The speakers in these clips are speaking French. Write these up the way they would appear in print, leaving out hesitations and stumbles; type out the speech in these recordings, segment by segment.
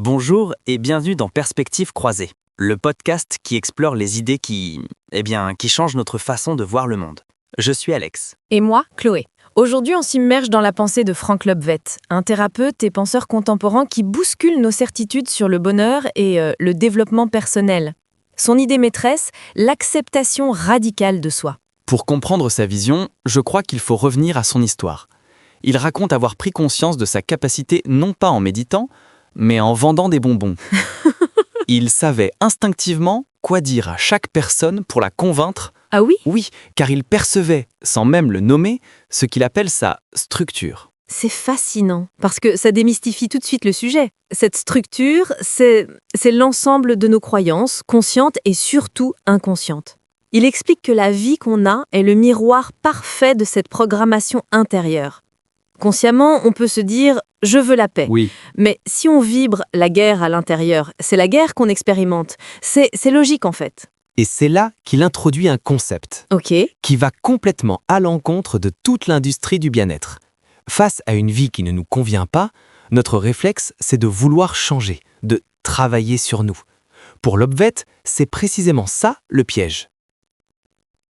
Bonjour et bienvenue dans Perspectives croisées, le podcast qui explore les idées qui changent notre façon de voir le monde. Je suis Alex. Et moi, Chloé. Aujourd'hui, on s'immerge dans la pensée de Frank Lobvet, un thérapeute et penseur contemporain qui bouscule nos certitudes sur le bonheur et le développement personnel. Son idée maîtresse, l'acceptation radicale de soi. Pour comprendre sa vision, je crois qu'il faut revenir à son histoire. Il raconte avoir pris conscience de sa capacité non pas en méditant, mais en vendant des bonbons. Il savait instinctivement quoi dire à chaque personne pour la convaincre. Ah oui ? Oui, car il percevait, sans même le nommer, ce qu'il appelle sa structure. C'est fascinant, parce que ça démystifie tout de suite le sujet. Cette structure, c'est l'ensemble de nos croyances, conscientes et surtout inconscientes. Il explique que la vie qu'on a est le miroir parfait de cette programmation intérieure. Consciemment, on peut se dire « je veux la paix ». Oui. Mais si on vibre la guerre à l'intérieur, c'est la guerre qu'on expérimente. C'est logique en fait. Et c'est là qu'il introduit un concept Ok. qui va complètement à l'encontre de toute l'industrie du bien-être. Face à une vie qui ne nous convient pas, notre réflexe, c'est de vouloir changer, de travailler sur nous. Pour Lobvet, c'est précisément ça le piège.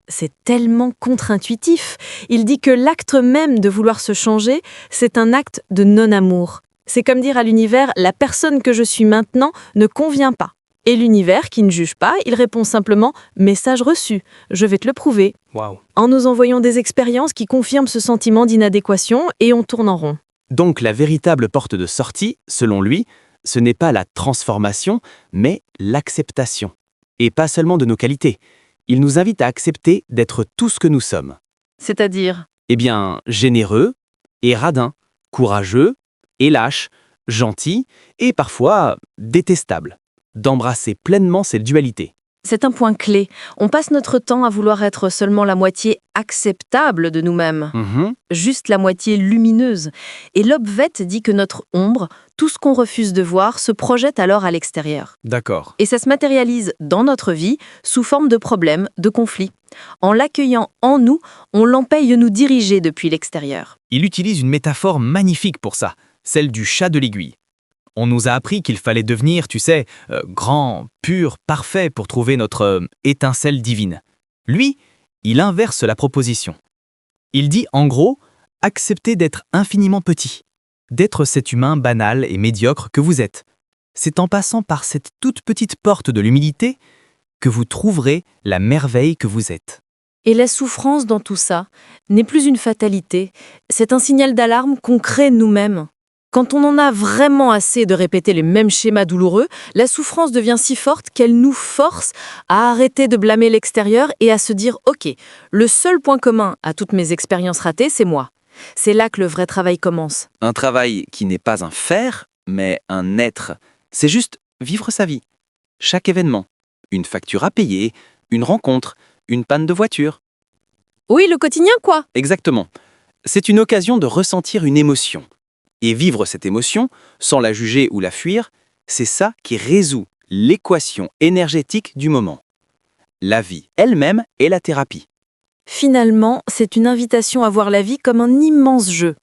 C'est tellement contre-intuitif. Il dit que l'acte même de vouloir se changer, c'est un acte de non-amour. C'est comme dire à l'univers « la personne que je suis maintenant ne convient pas ». Et l'univers, qui ne juge pas, il répond simplement « message reçu, je vais te le prouver ». Waouh. En nous envoyant des expériences qui confirment ce sentiment d'inadéquation et on tourne en rond. Donc la véritable porte de sortie, selon lui, ce n'est pas la transformation, mais l'acceptation. Et pas seulement de nos qualités. Il nous invite à accepter d'être tout ce que nous sommes. C'est-à-dire ? Généreux et radin, courageux et lâche, gentil et parfois détestable. D'embrasser pleinement cette dualité. C'est un point clé. On passe notre temps à vouloir être seulement la moitié acceptable de nous-mêmes. Juste la moitié lumineuse. Et Lobvet dit que notre ombre, tout ce qu'on refuse de voir, se projette alors à l'extérieur. D'accord. Et ça se matérialise dans notre vie sous forme de problèmes, de conflits. En l'accueillant en nous, on l'empêche nous diriger depuis l'extérieur. Il utilise une métaphore magnifique pour ça, celle du chat de l'aiguille. On nous a appris qu'il fallait devenir, grand, pur, parfait pour trouver notre étincelle divine. Lui, il inverse la proposition. Il dit en gros, acceptez d'être infiniment petit, d'être cet humain banal et médiocre que vous êtes. C'est en passant par cette toute petite porte de l'humilité que vous trouverez la merveille que vous êtes. Et la souffrance dans tout ça n'est plus une fatalité, c'est un signal d'alarme qu'on crée nous-mêmes. Quand on en a vraiment assez de répéter les mêmes schémas douloureux, la souffrance devient si forte qu'elle nous force à arrêter de blâmer l'extérieur et à se dire « Ok, le seul point commun à toutes mes expériences ratées, c'est moi ». C'est là que le vrai travail commence. Un travail qui n'est pas un faire, mais un être. C'est juste vivre sa vie. Chaque événement. Une facture à payer, une rencontre, une panne de voiture. Oui, le quotidien quoi. Exactement. C'est une occasion de ressentir une émotion. Et vivre cette émotion, sans la juger ou la fuir, c'est ça qui résout l'équation énergétique du moment. La vie elle-même est la thérapie. Finalement, c'est une invitation à voir la vie comme un immense jeu.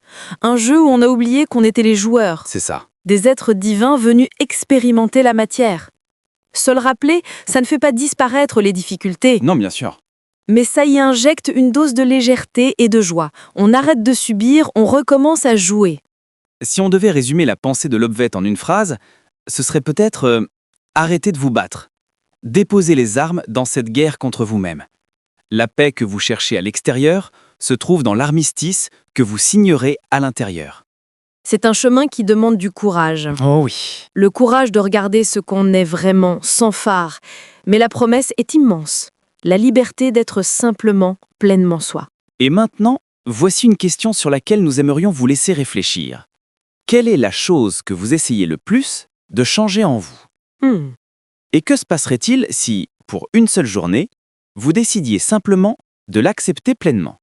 Un jeu où on a oublié qu'on était les joueurs. C'est ça. Des êtres divins venus expérimenter la matière. Se le rappeler, ça ne fait pas disparaître les difficultés. Non, bien sûr. Mais ça y injecte une dose de légèreté et de joie. On arrête de subir, on recommence à jouer. Si on devait résumer la pensée de Lobvet en une phrase, ce serait peut-être arrêtez de vous battre. Déposez les armes dans cette guerre contre vous-même. La paix que vous cherchez à l'extérieur se trouve dans l'armistice que vous signerez à l'intérieur. C'est un chemin qui demande du courage. Oh oui. Le courage de regarder ce qu'on est vraiment, sans phare. Mais la promesse est immense. La liberté d'être simplement, pleinement soi. Et maintenant, voici une question sur laquelle nous aimerions vous laisser réfléchir. Quelle est la chose que vous essayez le plus de changer en vous ? Et que se passerait-il si, pour une seule journée, vous décidiez simplement de l'accepter pleinement ?